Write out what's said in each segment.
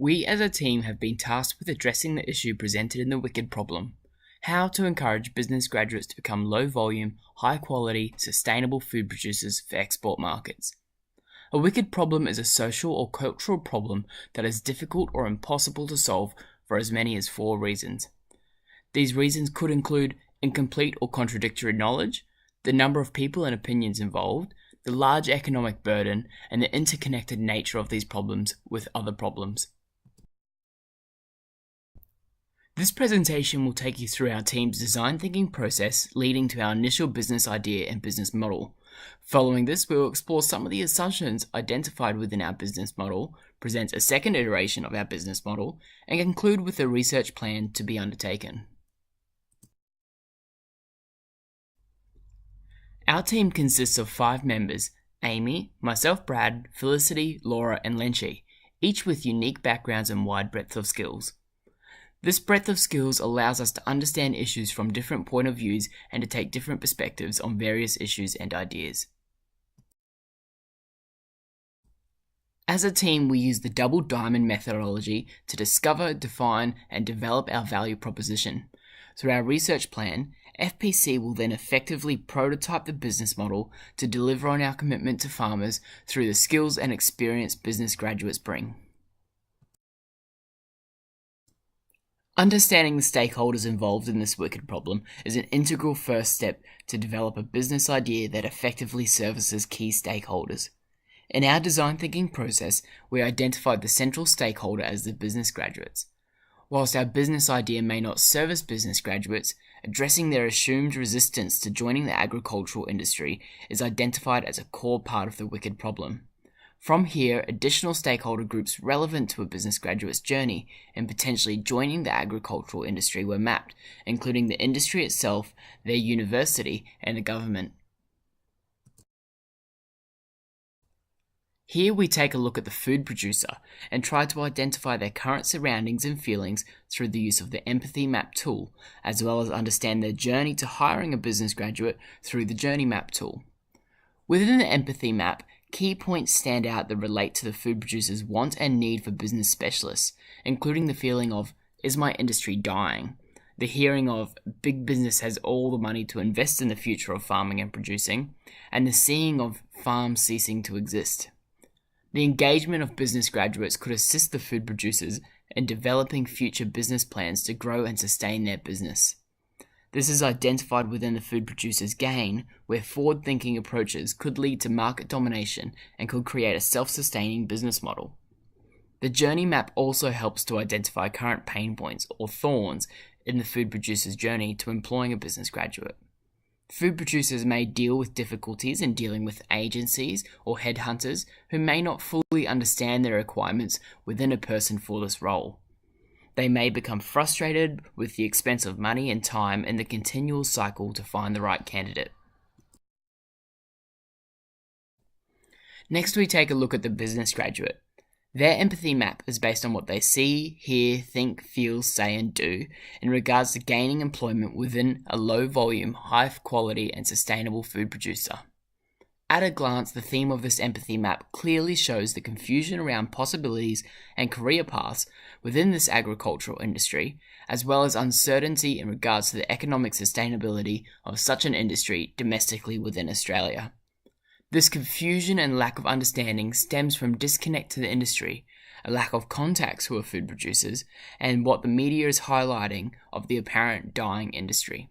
We as a team have been tasked with addressing the issue presented in the wicked problem: how to encourage business graduates to become low volume, high quality, sustainable food producers for export markets. A wicked problem is a social or cultural problem that is difficult or impossible to solve for as many as 4 reasons. These reasons could include incomplete or contradictory knowledge, the number of people and opinions involved, the large economic burden, and the interconnected nature of these problems with other problems. This presentation will take you through our team's design thinking process leading to our initial business idea and business model. Following this, we will explore some of the assumptions identified within our business model, present a second iteration of our business model, and conclude with a research plan to be undertaken. Our team consists of 5 members: Amy, myself Brad, Felicity, Laura, and Lenchi, each with unique backgrounds and wide breadth of skills. This breadth of skills allows us to understand issues from different point of views and to take different perspectives on various issues and ideas. As a team, we use the double diamond methodology to discover, define, and develop our value proposition. Through our research plan, FPC will then effectively prototype the business model to deliver on our commitment to farmers through the skills and experience business graduates bring. Understanding the stakeholders involved in this wicked problem is an integral first step to develop a business idea that effectively services key stakeholders. In our design thinking process, we identified the central stakeholder as the business graduates. Whilst our business idea may not service business graduates, addressing their assumed resistance to joining the agricultural industry is identified as a core part of the wicked problem. From here, additional stakeholder groups relevant to a business graduate's journey and potentially joining the agricultural industry were mapped, including the industry itself, their university, and the government. Here we take a look at the food producer and try to identify their current surroundings and feelings through the use of the Empathy Map tool, as well as understand their journey to hiring a business graduate through the Journey Map tool. Within the Empathy Map, key points stand out that relate to the food producer's want and need for business specialists, including the feeling of, is my industry dying? The hearing of, big business has all the money to invest in the future of farming and producing, and the seeing of, farms ceasing to exist. The engagement of business graduates could assist the food producers in developing future business plans to grow and sustain their business. This is identified within the food producer's gain, where forward-thinking approaches could lead to market domination and could create a self-sustaining business model. The journey map also helps to identify current pain points or thorns in the food producer's journey to employing a business graduate. Food producers may deal with difficulties in dealing with agencies or headhunters who may not fully understand their requirements within a person for this role. They may become frustrated with the expense of money and time in the continual cycle to find the right candidate. Next, we take a look at the business graduate. Their empathy map is based on what they see, hear, think, feel, say, and do in regards to gaining employment within a low-volume, high-quality, and sustainable food producer. At a glance, the theme of this empathy map clearly shows the confusion around possibilities and career paths within this agricultural industry, as well as uncertainty in regards to the economic sustainability of such an industry domestically within Australia. This confusion and lack of understanding stems from disconnect to the industry, a lack of contacts who are food producers, and what the media is highlighting of the apparent dying industry.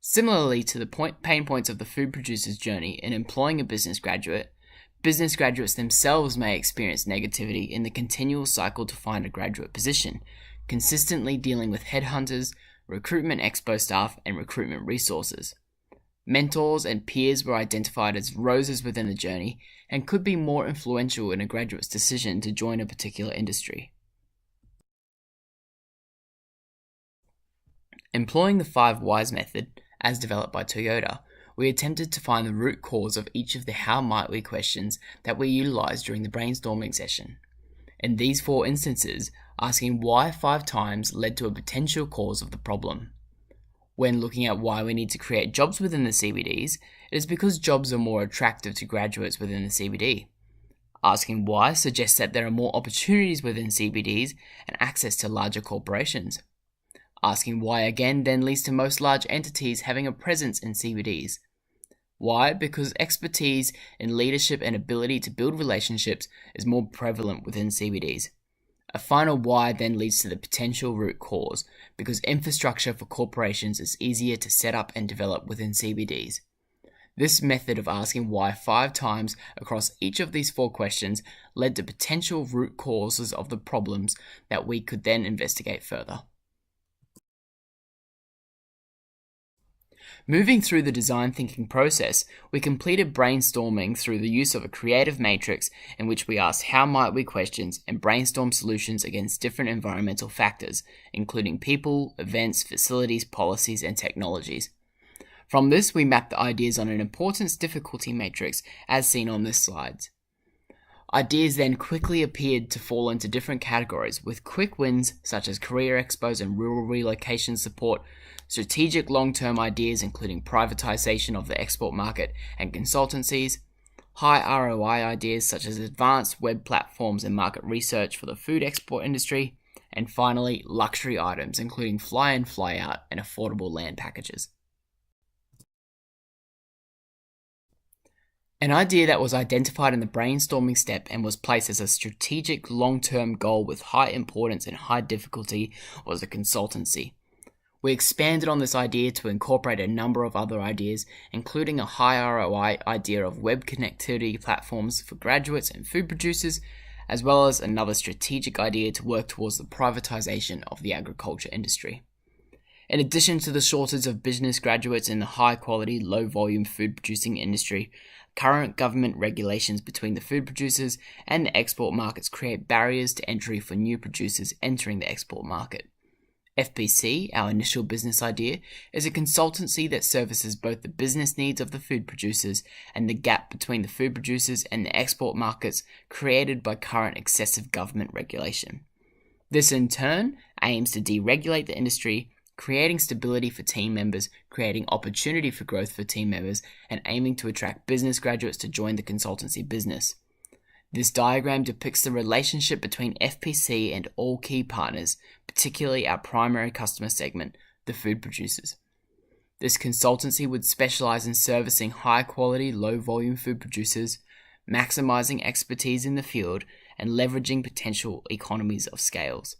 Similarly to the pain points of the food producer's journey in employing a business graduates themselves may experience negativity in the continual cycle to find a graduate position, consistently dealing with headhunters, recruitment expo staff, and recruitment resources. Mentors and peers were identified as roses within the journey and could be more influential in a graduate's decision to join a particular industry. Employing the 5 whys method, as developed by Toyota, we attempted to find the root cause of each of the how might we questions that we utilized during the brainstorming session. In these 4 instances, asking why 5 times led to a potential cause of the problem. When looking at why we need to create jobs within the CBDs, it is because jobs are more attractive to graduates within the CBD. Asking why suggests that there are more opportunities within CBDs and access to larger corporations. Asking why again then leads to most large entities having a presence in CBDs. Why? Because expertise in leadership and ability to build relationships is more prevalent within CBDs. A final why then leads to the potential root cause, because infrastructure for corporations is easier to set up and develop within CBDs. This method of asking why 5 times across each of these 4 questions led to potential root causes of the problems that we could then investigate further. Moving through the design thinking process, we completed brainstorming through the use of a creative matrix in which we asked how might we questions and brainstorm solutions against different environmental factors, including people, events, facilities, policies, and technologies. From this, we mapped the ideas on an importance difficulty matrix as seen on this slide. Ideas then quickly appeared to fall into different categories, with quick wins such as career expos and rural relocation support, strategic long-term ideas including privatization of the export market and consultancies, high ROI ideas such as advanced web platforms and market research for the food export industry, and finally, luxury items including fly-in, fly-out and affordable land packages. An idea that was identified in the brainstorming step and was placed as a strategic long-term goal with high importance and high difficulty was a consultancy. We expanded on this idea to incorporate a number of other ideas, including a high ROI idea of web connectivity platforms for graduates and food producers, as well as another strategic idea to work towards the privatization of the agriculture industry. In addition to the shortage of business graduates in the high-quality, low-volume food-producing industry, current government regulations between the food producers and the export markets create barriers to entry for new producers entering the export market. FPC, our initial business idea, is a consultancy that services both the business needs of the food producers and the gap between the food producers and the export markets created by current excessive government regulation. This in turn aims to deregulate the industry, creating stability for team members, creating opportunity for growth for team members, and aiming to attract business graduates to join the consultancy business. This diagram depicts the relationship between FPC and all key partners, particularly our primary customer segment, the food producers. This consultancy would specialize in servicing high-quality, low-volume food producers, maximizing expertise in the field, and leveraging potential economies of scales.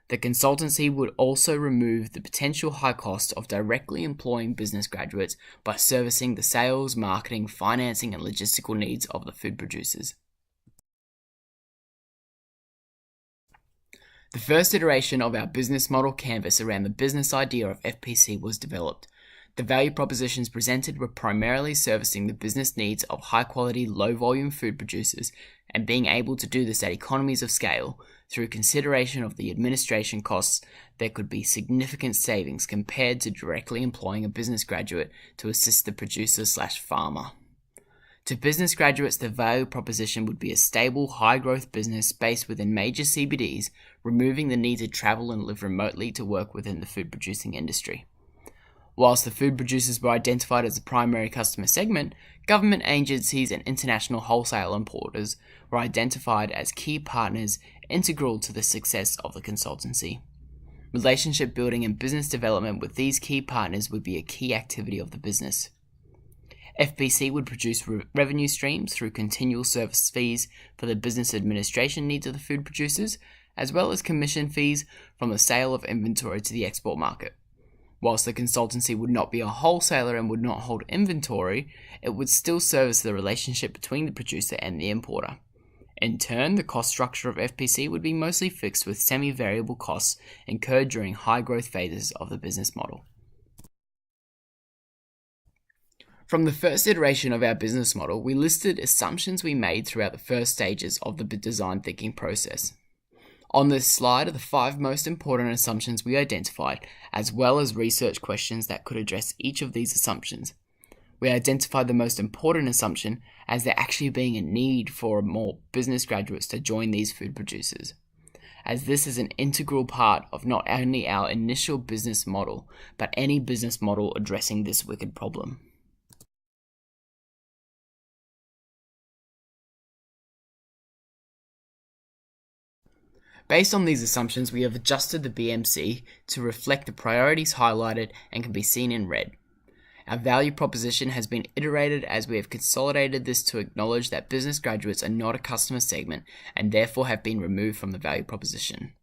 The consultancy would also remove the potential high cost of directly employing business graduates by servicing the sales, marketing, financing, and logistical needs of the food producers. The first iteration of our business model canvas around the business idea of FPC was developed. The value propositions presented were primarily servicing the business needs of high-quality, low-volume food producers and being able to do this at economies of scale. Through consideration of the administration costs, there could be significant savings compared to directly employing a business graduate to assist the producer/farmer. To business graduates, the value proposition would be a stable, high-growth business based within major CBDs, removing the need to travel and live remotely to work within the food-producing industry. Whilst the food producers were identified as the primary customer segment, government agencies and international wholesale importers were identified as key partners integral to the success of the consultancy. Relationship building and business development with these key partners would be a key activity of the business. FPC would produce revenue streams through continual service fees for the business administration needs of the food producers, as well as commission fees from the sale of inventory to the export market. Whilst the consultancy would not be a wholesaler and would not hold inventory, it would still service the relationship between the producer and the importer. In turn, the cost structure of FPC would be mostly fixed with semi-variable costs incurred during high-growth phases of the business model. From the first iteration of our business model, we listed assumptions we made throughout the first stages of the design thinking process. On this slide are the 5 most important assumptions we identified, as well as research questions that could address each of these assumptions. We identified the most important assumption as there actually being a need for more business graduates to join these food producers, as this is an integral part of not only our initial business model, but any business model addressing this wicked problem. Based on these assumptions, we have adjusted the BMC to reflect the priorities highlighted and can be seen in red. Our value proposition has been iterated as we have consolidated this to acknowledge that business graduates are not a customer segment and therefore have been removed from the value proposition,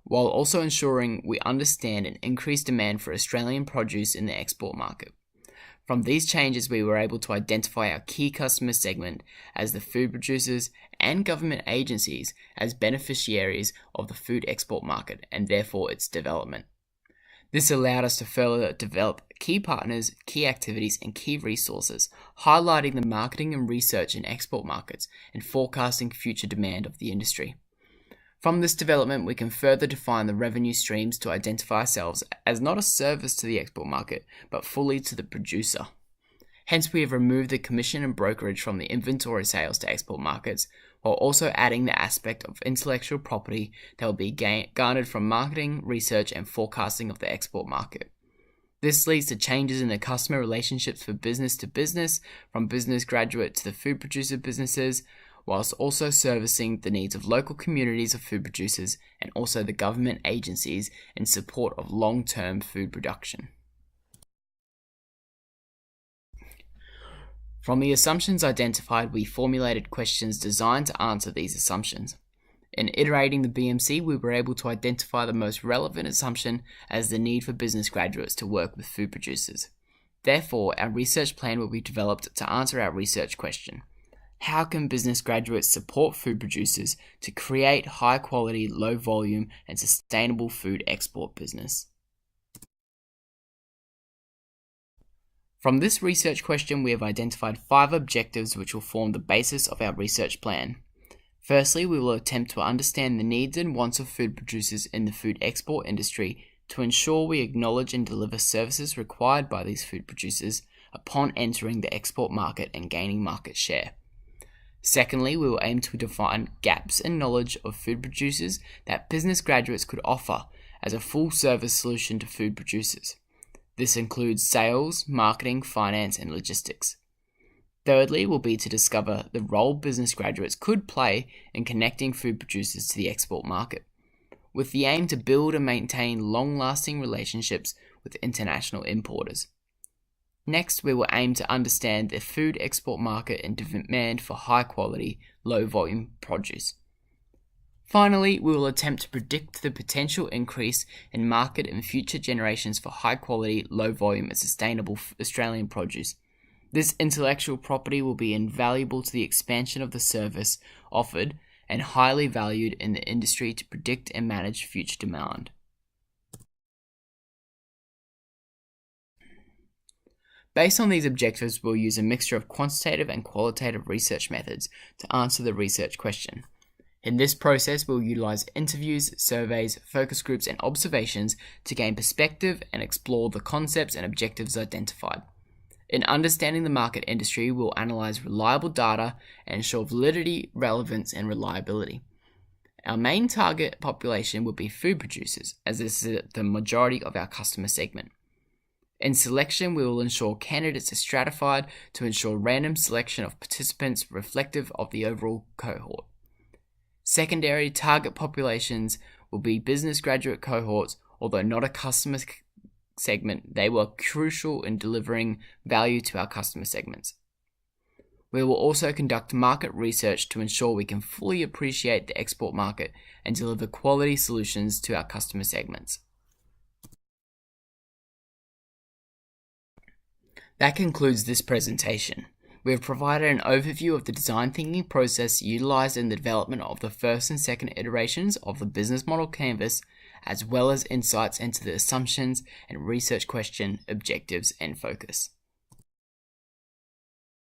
while also ensuring we understand an increased demand for Australian produce in the export market. From these changes, we were able to identify our key customer segment as the food producers and government agencies as beneficiaries of the food export market and therefore its development. This allowed us to further develop key partners, key activities, and key resources, highlighting the marketing and research in export markets and forecasting future demand of the industry. From this development, we can further define the revenue streams to identify ourselves as not a service to the export market, but fully to the producer. Hence, we have removed the commission and brokerage from the inventory sales to export markets, while also adding the aspect of intellectual property that will be garnered from marketing, research, and forecasting of the export market. This leads to changes in the customer relationships for business to business, from business graduate to the food producer businesses, whilst also servicing the needs of local communities of food producers and also the government agencies in support of long-term food production. From the assumptions identified, we formulated questions designed to answer these assumptions. In iterating the BMC, we were able to identify the most relevant assumption as the need for business graduates to work with food producers. Therefore, our research plan will be developed to answer our research question: how can business graduates support food producers to create high quality, low volume, and sustainable food export business? From this research question, we have identified 5 objectives which will form the basis of our research plan. Firstly, we will attempt to understand the needs and wants of food producers in the food export industry to ensure we acknowledge and deliver services required by these food producers upon entering the export market and gaining market share. Secondly, we will aim to define gaps in knowledge of food producers that business graduates could offer as a full service solution to food producers. This includes sales, marketing, finance, and logistics. Thirdly, will be to discover the role business graduates could play in connecting food producers to the export market, with the aim to build and maintain long-lasting relationships with international importers. Next, we will aim to understand the food export market and demand for high-quality, low-volume produce. Finally, we will attempt to predict the potential increase in market in future generations for high-quality, low-volume, and sustainable Australian produce. This intellectual property will be invaluable to the expansion of the service offered and highly valued in the industry to predict and manage future demand. Based on these objectives, we'll use a mixture of quantitative and qualitative research methods to answer the research question. In this process, we'll utilize interviews, surveys, focus groups, and observations to gain perspective and explore the concepts and objectives identified. In understanding the market industry, we'll analyze reliable data and ensure validity, relevance, and reliability. Our main target population will be food producers, as this is the majority of our customer segment. In selection, we will ensure candidates are stratified to ensure random selection of participants reflective of the overall cohort. Secondary target populations will be business graduate cohorts, although not a customer segment. They were crucial in delivering value to our customer segments. We will also conduct market research to ensure we can fully appreciate the export market and deliver quality solutions to our customer segments. That concludes this presentation. We have provided an overview of the design thinking process utilized in the development of the first and second iterations of the business model canvas, as well as insights into the assumptions and research question, objectives, and focus.